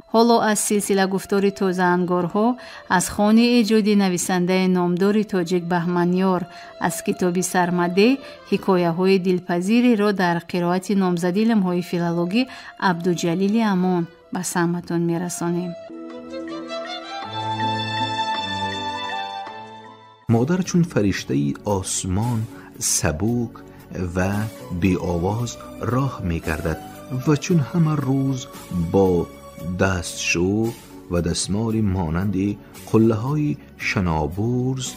حالا از سلسله گفتار تازه انگارها از خانه ایجادی نویسنده نامدار تاجیک بهمنیار از کتاب سرمده حکایه های دلپذیری را در قرائت نامزد علم های فیلولوژی عبدالجلیل امان به سمعتان میرسانیم. مادر چون فرشته آسمان سبک و بی آواز راه می گردد و چون همه روز با دستشو و دستمالی مانند قله های شنابرز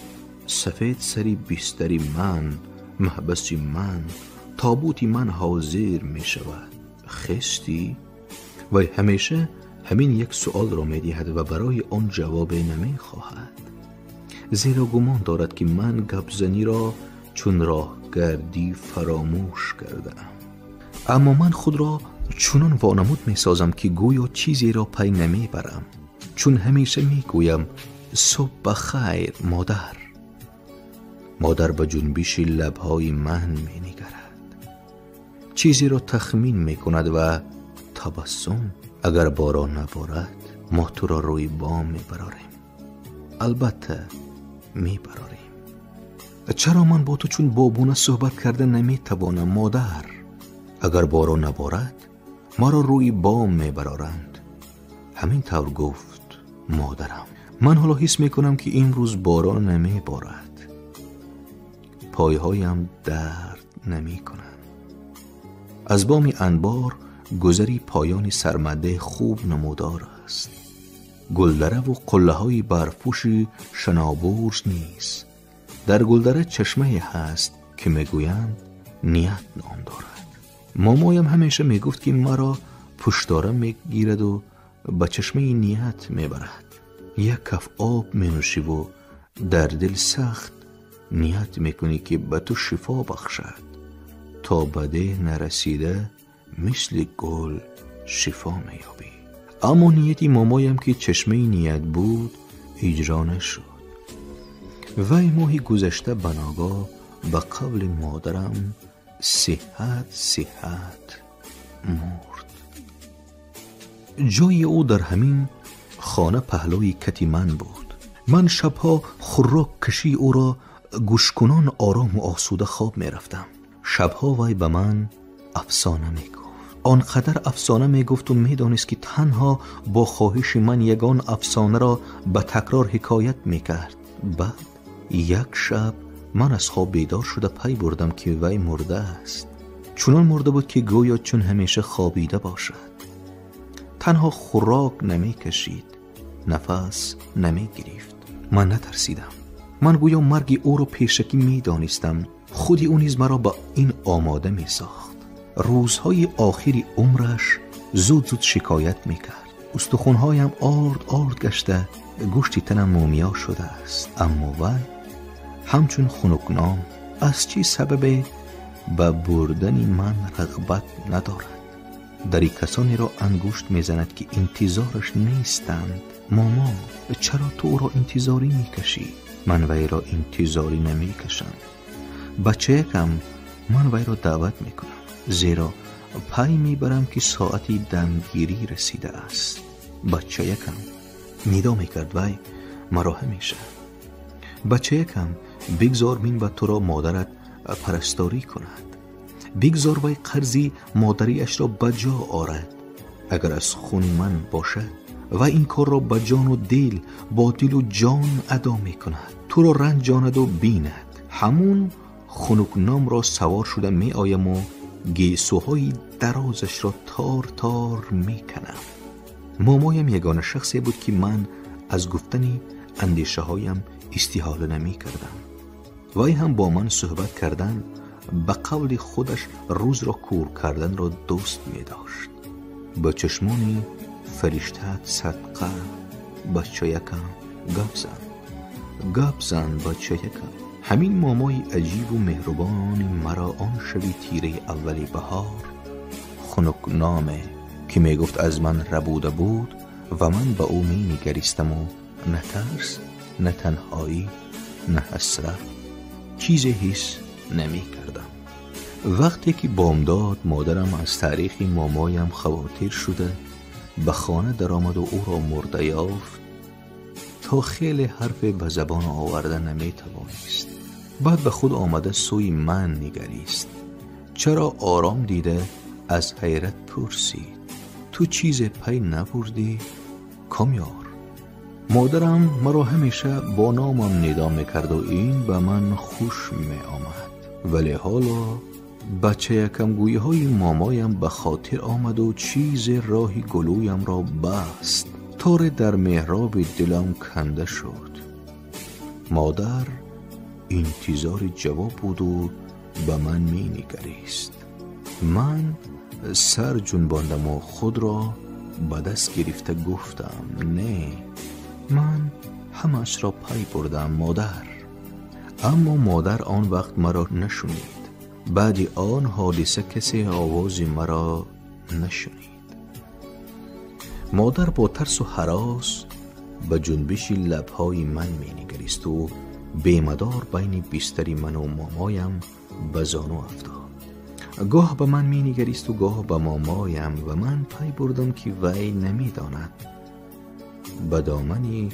سفید سری بستری من، محبسی من، تابوتی من حاضر می شود. خستی؟ و همیشه همین یک سؤال را می دهد و برای آن جواب نمی خواهد، زیرا گمان دارد که من گپزنی را چون راه گردی فراموش کردم. اما من خود را چونان وانمود می سازم که گویا چیزی را پی نمی برم، چون همیشه می گویم صبح بخیر مادر. مادر به جنبش لبهای من می نگرد، چیزی را تخمین می کند و تبسم. اگر باران نبارد ما تو را روی بام می براریم. البته می براریم. چرا من با تو چون بابونه صحبت کرده نمی توانم مادر؟ اگر باران نبارد ما را روی بام می برارند. همین طور گفت مادرم. من حالا حس می کنم که امروز باران نمی بارد. پایهایم درد نمی کنند. از بام انبار گذری پایان سرمده خوب نمودار است. گلدره و قله های برفپوش شنابرز نیست. در گلدره چشمه هست که میگویند نیت نام دارد. مامایم همیشه میگفت که مرا پشتاره میگیرد و به چشمه نیت میبرد. یک کف آب مینوشی و در دل سخت نیت میکنی که به تو شفا بخشد، تا بده نرسیده مثل گل شفا میابی. اما نیتی مامایم که چشمه نیت بود اجرا نشد. وی ماهی گذشته بناگاه به قول مادرم صحت مرد. جای او در همین خانه پهلوی کتی من بود. من شبها خوراک کشی او را گوشکنان آرام و آسوده خواب می رفتم. شبها وی به من افسانه می گفت. آنقدر افسانه می گفت و می دانست که تنها با خواهش من یگان افسانه را به تکرار حکایت می کرد. بعد یک شب من از خواب بیدار شده پی بردم که وی مرده است. چنان مرده بود که گویا چون همیشه خوابیده باشد. تنها خوراک نمی کشید، نفس نمی گرفت. من نترسیدم. من گویا مرگ او را پیشکی می دانستم. خودی او نیز مرا به این آماده می ساخت. روزهای آخری عمرش زود شکایت می کرد. استخوانهایم آرد گشته، گوشت تنم مومیا شده است. اما وی همچون خنک‌نام از چی سبب به بردن من رغبت ندارد. دری کسانی را انگشت میزند که انتظارش نیستند. ماما چرا تو او را انتظاری میکشی؟ من وی را انتظاری نمیکشم. بچه کم من وی را دعوت میکنم، زیرا پی میبرم که ساعتی دمگیری رسیده است. بچه کم ندا میکرد وی مرا همیشه. بچه کم بگذار من به تو را مادرت پرستاری کند. بگذار وی قرضی مادریش را بجا آرد. اگر از خون من باشد و این کار را با جان و دل، با دل و جان ادا می کند. تو را رنجاند و بیند. همون خنک‌نام را سوار شده می آیم و گیسوهای درازش را تار تار می کنم. مامایم یگانه شخصی بود که من از گفتن اندیشه هایم استحاله نمی کردم. وی هم با من صحبت کردن به قول خودش روز را کور کردن را دوست می داشت. با چشمانی فرشته صدقه بچه یکم گپ زن بچه یکم. همین مامای عجیب و مهربان مرا آن شبی تیره اولی بهار خنک‌نامه که می گفت از من ربوده بود و من به او می نگریستم و نه ترس، نه تنهایی، نه حسرت چیزی حس نمی کردم. وقتی که بامداد مادرم از تاریخ مامایم خواطر شده به خانه در آمد و او را مرده یافت تا خیلی حرف به زبان آورده نمی توانست. بعد به خود آمده سوی من نگریست. چرا آرام دیده از حیرت پرسید تو چیز پی نبردی کامیار؟ مادرم مرا همیشه با نامم ندا میکرد و این به من خوش می آمد، ولی حالا بچه یکم گویی های مامایم به خاطر آمد و چیز راهی گلویم را بست. تار در محراب دلم کنده شد. مادر انتظار جواب بود و به من می نگریست. من سر جنباندم و خود را به دست گرفته گفتم نه، من همش را پی بردم مادر. اما مادر آن وقت مرا نشنید. بعد آن حادثه کسی آواز مرا نشنید. مادر با ترس و هراس به جنبش لبهای من می نگریست و بیمدار بین بستر من و مامایم به زانو افتاد. گاه به من می نگریست و گاه به مامایم و من پی بردم که وی نمی داند به دامنی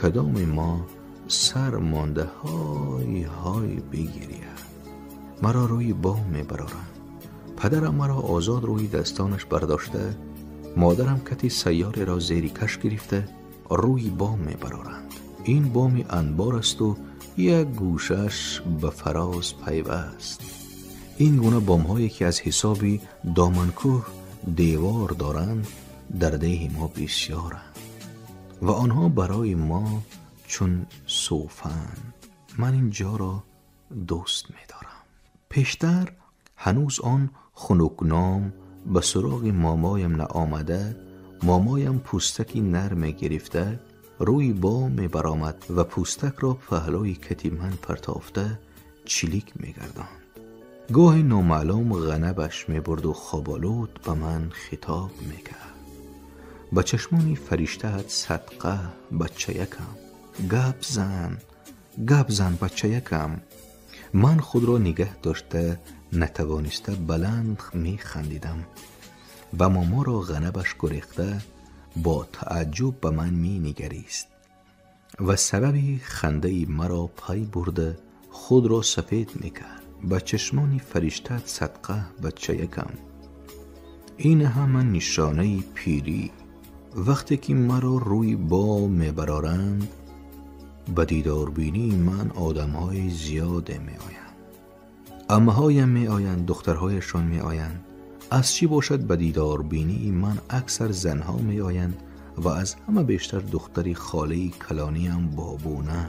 کدام ما سر مانده های بگیرید. مرا روی بام می برارند. پدرم مرا آزاد روی دستانش برداشته، مادرم کتی سیاره را زیر کش گرفته روی بام می برارند. این بام انبار است و یک گوشش به فراز پیوست. این گونه بام هایی که از حسابی دامنکوه دیوار دارند در ده ما بسیارند و آنها برای ما چون صوفند. من اینجا را دوست می دارم. پیشتر هنوز آن خنکنام به سراغ مامایم نآمده، مامایم پوستکی نرم گرفته روی بام می برآمد و پوستک را پهلوی کتی من پرتافته چلیک می گرداند. گاه نامعلوم غنبش می برد و خوابالود به من خطاب می کرد. با چشمانی فرشته‌ات صدقه بچه یکم، گپ زن بچه یکم. من خود را نگه داشته نتوانسته بلند می خندیدم و ماما را غنبش گریخته با تعجب به من می نگریست و سبب خنده مرا پی برده خود را سفید می کرد. با چشمانی فرشته‌ات صدقه بچه یکم. این همه نشانه پیری. وقتی که مرا روی بام می برارند به دیدار بینی من آدم های زیاده می آیند. عمه هایم می آیند، دخترهایشان می آیند. از چی باشد به دیدار بینی من اکثر زنها می آیند و از همه بیشتر دختری خاله کلانی هم بابونه.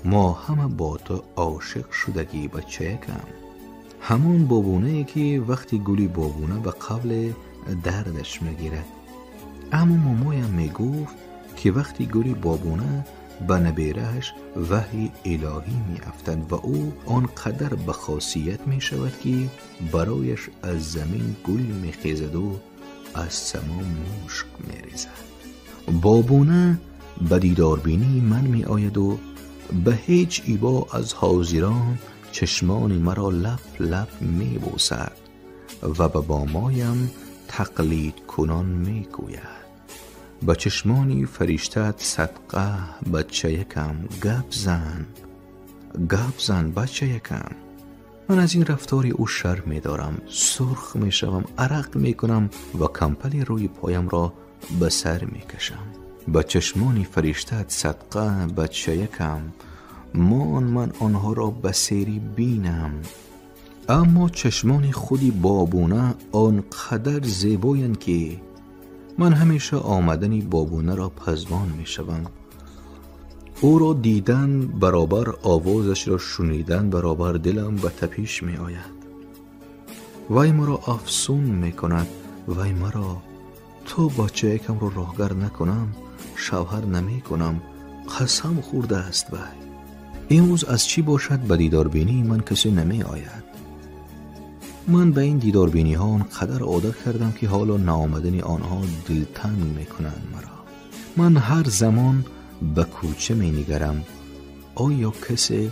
ما همه با تو عاشق شدگی بچه یکم. همون بابونه که وقتی گلی بابونه به قبل دردش می گیرد. اما مامایم می گفت که وقتی گلی بابونه به نبیرهش وحی الهی می افتد و او آنقدر به خاصیت می شود که برایش از زمین گل می خیزد و از سما مشک می ریزد. بابونه به دیدار بینی من می آید و به هیچ ایبا از حاضران چشمان مرا لب می بوسد و به بامایم تقلید کنان می گوید با چشمانی فرشته‌ات صدقه بچه یکم، گپ زن بچه یکم. من از این رفتاری او شرم می دارم، سرخ می شوم، عرق می کنم و کمپل روی پایم را به سر می کشم. با چشمانی فرشته‌ات صدقه بچه یکم. من آنها را بسیری بینم، اما چشمان خودی بابونه آنقدر زیبایند که من همیشه آمدن بابونه را پزبان می شوم. او را دیدن برابر آوازش را شنیدن برابر دلم به تپش می آید. وی مرا افسون می کند. وی مرا تو بچه یکم را راهگر نکنم شوهر نمی کنم قسم خورده است. وی امروز از چی باشد به دیدار بینی من کسی نمی آید. من به این دیدار بینی ها آنقدر عادت کردم که حالا ناآمدن آنها دلتنگ می کنند مرا. من هر زمان به کوچه می نگرم، آیا کسی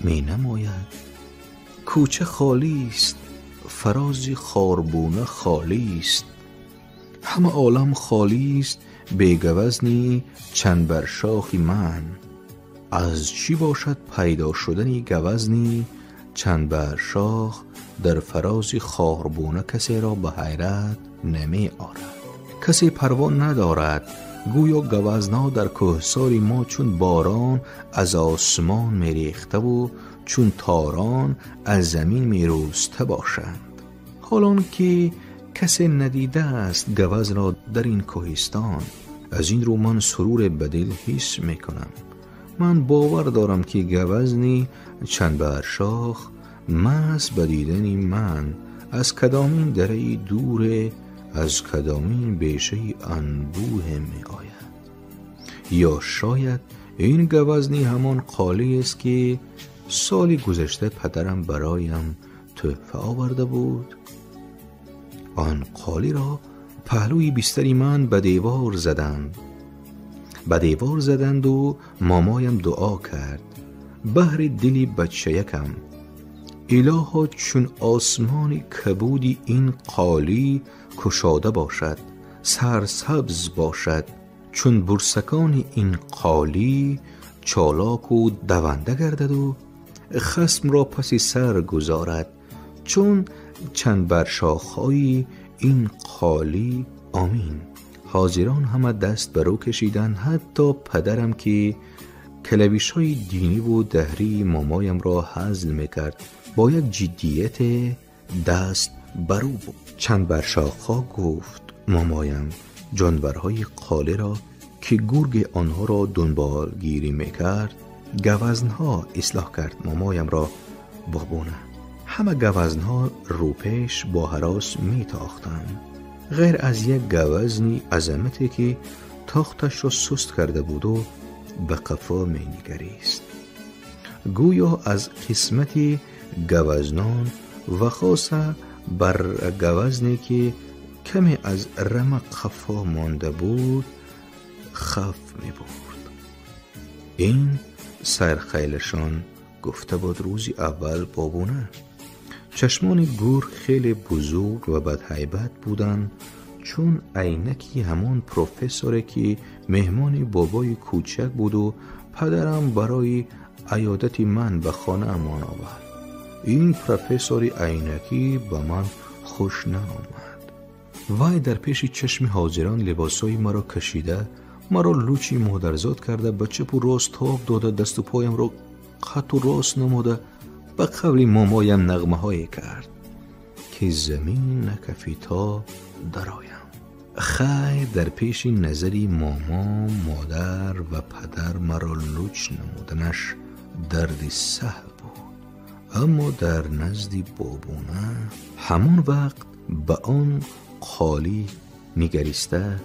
می نماید؟ کوچه خالی است، فرازی خاربونه خالی است. همه عالم خالی است به گوزنی چند بر شاخی من. از چی باشد پیدا شدنی گوزنی چند بر شاخ؟ در فرازی خاربونه کسی را به حیرت نمی آرد. کسی پروا ندارد گویا گوزنها در کوهسار ما چون باران از آسمان می ریخته و چون تاران از زمین می رسته باشند. حالان که کسی ندیده است گوزن را در این کوهستان، از این رو من سرور بدل حس می کنم. من باور دارم که گوزنی چند بر شاخ محض به دیدن من از کدامین دره دوره، از کدامین بیشه انبوه می آید. یا شاید این گوزنی همان قالی است که سال گذشته پدرم برایم تحفه آورده بود. آن قالی را پهلوی بستری من به دیوار زدند و مامایم دعا کرد بهر دلی بچه یکم، الها چون آسمان کبودی این قالی کشاده باشد، سرسبز باشد، چون برسکان این قالی چالاک و دونده گردد و خصم را پس سر گذارد، چون چند بر شاخهای این قالی. آمین. حاضران همه دست برو کشیدن، حتی پدرم که کلویش های دینی و دهری مامایم را هزل میکرد با یک جدیت دست برو بود. چند بر شاخها گفت مامایم جانورهای قالی را که گرگ آنها را دنبال گیری میکرد گوزنها اصلاح کرد. مامایم را بابونه. همه گوزنها روپیش با هراس میتاختند غیر از یک گوزنی عظمتی که تاختش را سست کرده بود و به قفا می نگریست. گویا از قسمت گوزنان و خاصه بر گوزنی که کمی از رم قفا مانده بود خف می برد. این سرخیلشان گفته بود روزی اول بابونه. چشمان گور خیلی بزرگ و بدهیبت بودن، چون عینکی همان پروفسوری که مهمان بابای کوچک بود و پدرم برای عیادت من به خانه امان آورد. این پروفسوری عینکی به من خوش نآمد. وای در پیش چشم حاضران لباسای مرا کشیده، مرا لوچی مادرزاد کرده، به چپ و راست تاب داده، دست و پایم را خط و راست نموده، به قول مامایم نغمه هایی کرد که زمین نکفی تا درایم. خیر در پیش نظری ماما، مادر و پدر مرا لوچ نمودنش درد سهل بود، اما در نزدی بابونه همون وقت به آن قالی نگریسته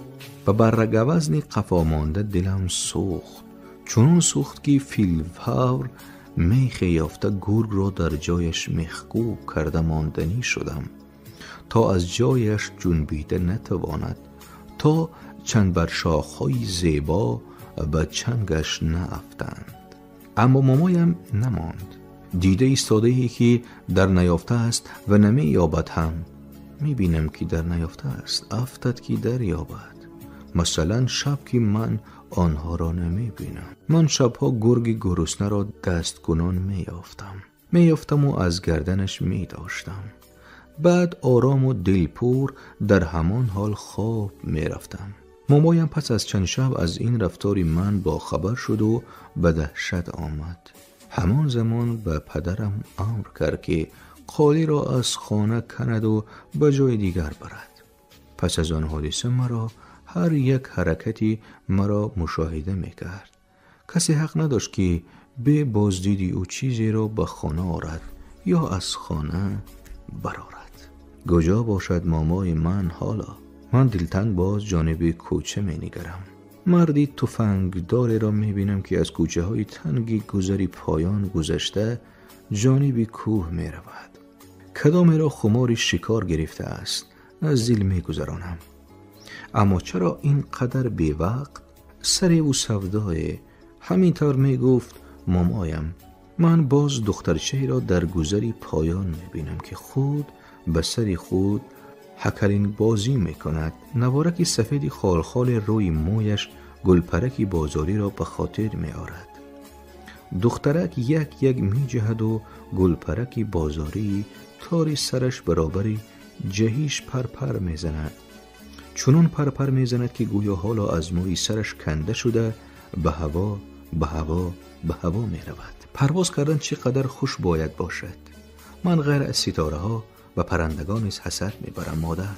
و بر گوزنی قفا مانده دلم سوخت، چون سوخت که فیلفور میخ یافته گرگ را در جایش مخکوب کرده ماندنی شدم تا از جایش جنبیده نتواند، تا چند بر شاخهای زیبا به چنگش نافتند. اما مامایم نماند. دیده ایستاده‌ای که در نیافته است و نمی یابد هم. میبینم که در نیافته است، افتد که در یابد. مثلا شب که من آنها را نمیبینم. من شبها گرگ گرسنه را دست کنان میافتم و از گردنش میداشتم. بعد آرام و دلپور در همان حال خواب میرفتم. مامایم پس از چند شب از این رفتار من با خبر شد و به دهشت آمد. همان زمان به پدرم امر کرد که قالی را از خانه کند و به جای دیگر برد. پس از آن حادثه مرا هر یک حرکتی مرا مشاهده میکرد. کسی حق نداشت که به بازدیدی او چیزی را به خانه آرد یا از خانه برارد. کجا باشد مامای من حالا؟ من دلتنگ باز جانب کوچه می نگرم. مردی تفنگداری را می بینم که از کوچه های تنگی گذری پایان گذشته جانب کوه می رود. کدامی را خماری شکار گرفته است، از زیل می گذرانم. اما چرا این قدر بی وقت؟ سر او سودای. همینطور می گفت مامایم. من باز دخترچه‌ای را در گذری پایان می بینم که خود به سر خود حکرین بازی می کند. نوارک سفید خالخال روی مویش گلپرکی بازاری را به خاطر می آورد. دخترک یک می جهد و گلپرکی بازاری تاری سرش برابری جهیش پرپر می زند. چنون پرپر می زند که گویا حالا از موی سرش کنده شده به هوا می رود. پرواز کردن چقدر خوش باید باشد. من غیر از ستاره ها و پرندگان نیز حسد می برم مادر،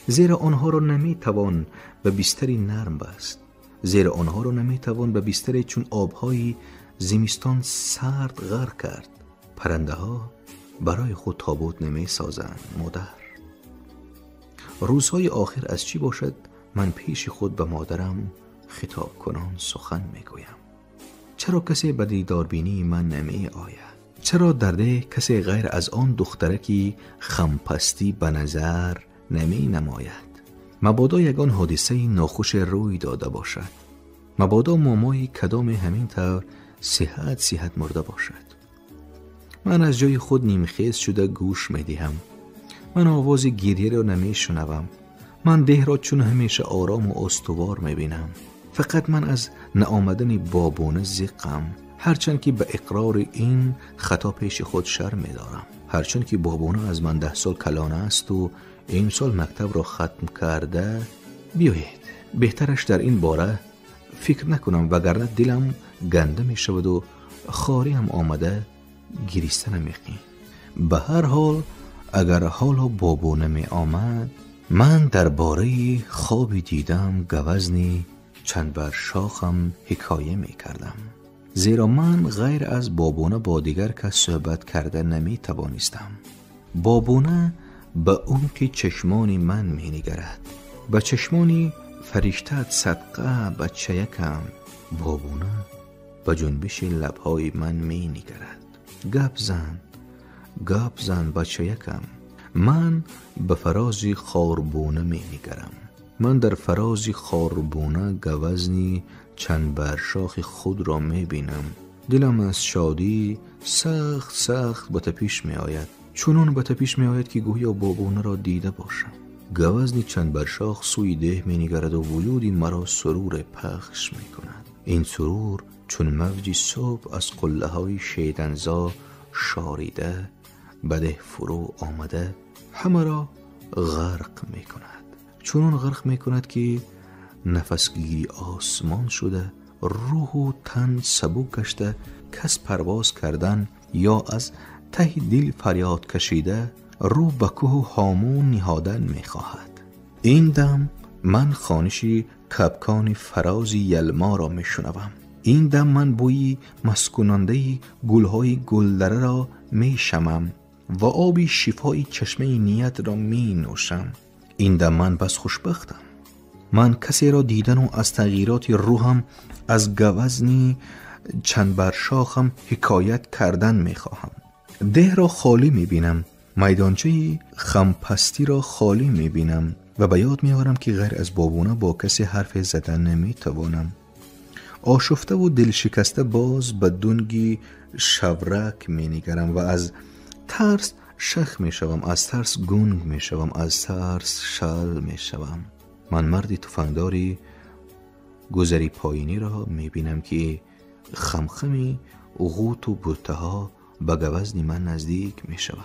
زیرا آنها را نمی توان به بستری نرم بست، زیرا آنها را نمی توان به بستری چون آبهای زمستان سرد غرق کرد. پرنده ها برای خود تابوت نمی سازند مادر. روزهای آخر از چی باشد من پیش خود به مادرم خطاب کنان سخن می گویم. چرا کسی به دیداربینی من نمی آید؟ چرا در ده کسی غیر از آن دخترکی خمپستی به نظر نمی نماید؟ مبادا یگان حادثه ناخوش روی داده باشد. مبادا مامای کدام همین طور صحت مرده باشد. من از جای خود نیمخیز شده گوش می دهم. من آواز گریه را نمی شنوم. من ده را چون همیشه آرام و استوار می بینم. فقط من از نآمدن بابونه زقم، هرچند که به اقرار این خطا پیش خود شرم می دارم. هرچند که بابونه از من 10 سال کلانه است و این سال مکتب را ختم کرده. بیایید بهترش در این باره فکر نکنم، وگرنه دلم گنده می شود و خاری هم آمده گریستن میخی. به هر حال اگر حالا بابونه می آمد، من درباره خوابی دیدم گوزنی چند بر شاخم حکایه می کردم، زیرا من غیر از بابونه با دیگر کس صحبت کرده نمی توانستم. بابونه به عمق چشمانی من می نگرد، به چشمانی فرشته صدقه بچه یکم. بابونه به جنبش لبهای من می نگرد. گپ زن بچه یکم. من به فراز خاربونه می نگرم. من در فراز خاربونه گوزنی چند بر شاخ خود را می بینم. دلم از شادی سخت به تپش می آید. چنان به تپش می آید که گویا بابونه را دیده باشم. گوزنی چند بر شاخ سوی ده می نگرد و وجودی مرا سرور پخش می کند. این سرور چون موجی صبح از قله های شیدنزا شاریده به ده فرو آمده همه را غرق می کند. چنان غرق می کند که نفسگیری آسمان شده، روح و تن سبک گشته، کس پرواز کردن یا از ته دل فریاد کشیده رو به کوه و هامون نهادن می خواهد. این دم من خوانشی کبکان فراز یلما را می شنوم. این دم من بوی مسکننده گلهای گلدره را می شمم و آبی شفای چشمه نیت را می نوشم. این دم من بس خوشبختم. من کسی را دیدن و از تغییرات روحم از گوزنی چند بر شاخم حکایت کردن می خواهم. ده را خالی می بینم، میدانچه خمپستی را خالی می بینم و به یاد می آورم که غیر از بابونه با کسی حرف زدن نمی توانم. آشفته و دل شکسته باز به دنگی شورک می نگرم و از ترس شخ می شوم، از ترس گنگ می شوم، از ترس شل می شوم. من مردی تفنگداری گذری پایینی را می بینم که خمخمی غوت و بوته ها به گوزن من نزدیک می شود.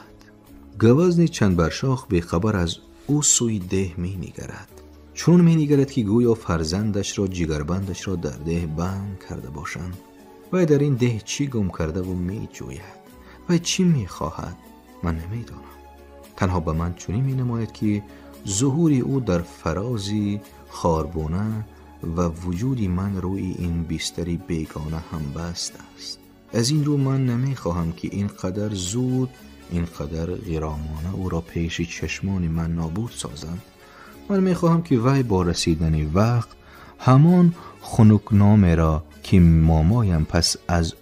گوزن چند بر شاخ به خبر از او سوی ده می نگرد. چون می نگرد که گویا فرزندش را جگربندش را در ده بند کرده باشند و در این ده چی گم کرده و می جوید و چی می خواهد من نمی دانم. تنها به من چونی می نماید که ظهور او در فرازی خاربونه و وجودی من روی این بستری بیگانه هم بست است. از این رو من نمی خواهم که اینقدر زود، اینقدر غرامانه او را پیش چشمان من نابود سازند. من می خواهم که وی با رسیدن وقت همان خنکنامه را که مامایم پس از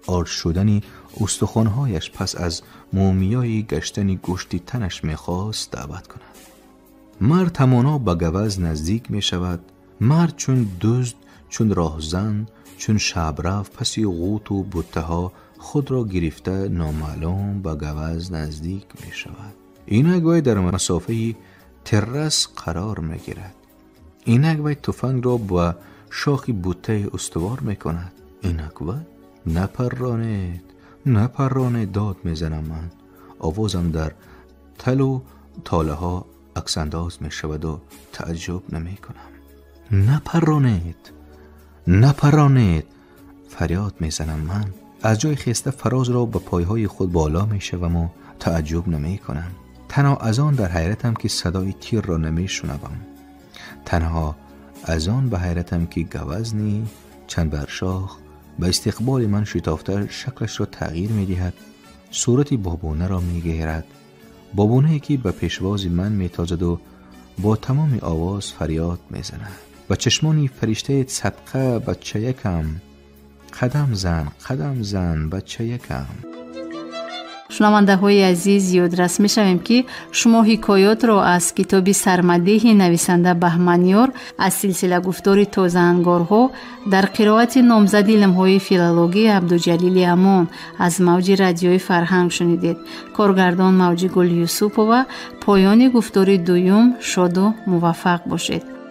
آرد شدنی استخوانهایش، پس از مومیایی گشتنی گوشتی تنش می خواست دعوت کند. مرد همانا به گوز نزدیک می شود. مرد چون دزد، چون راهزن، چون شبرفت پسی غوت و بوته ها خود را گرفته نامعلوم به گوز نزدیک می شود. اینک وی در مسافه ترس قرار میگیرد. اینک وی تفنگ را با شاخ بوته استوار میکند. اینک وی نپرانید داد میزنم من. آوازم در تل و تاله ها عکس انداز میشود و تعجب نمی کنم. نپرانید فریاد میزنم من. از جای خسته فراز را به پایهای خود بالا میشوم و تعجب نمی کنم. تنها از آن در حیرتم که صدای تیر را نمی شنوم. تنها از آن به حیرتم که گوزنی چند برشاخ به استقبال من شتافته شکلش را تغییر می دهد. صورتی بابونه را می گیرد. بابونه‌ای که به پیشواز من می تازد و با تمام آواز فریاد می زند. و چشمانی فرشته صدقه بچه یکم، قدم زن بچه یکم. شنونده های عزیز، یادرس می شویم که شما حکایات را از کتاب سرمدیح نویسنده بهمنیار از سلسله گفتار تازه انگارها در قرائت نامزد علم‌های فیلولوژی عبدالجلیل امان از موج رادیوی فرهنگ شنیدید. کارگردان موجی گل یوسفова. پایان گفتار دوم. شاد و موفق باشید.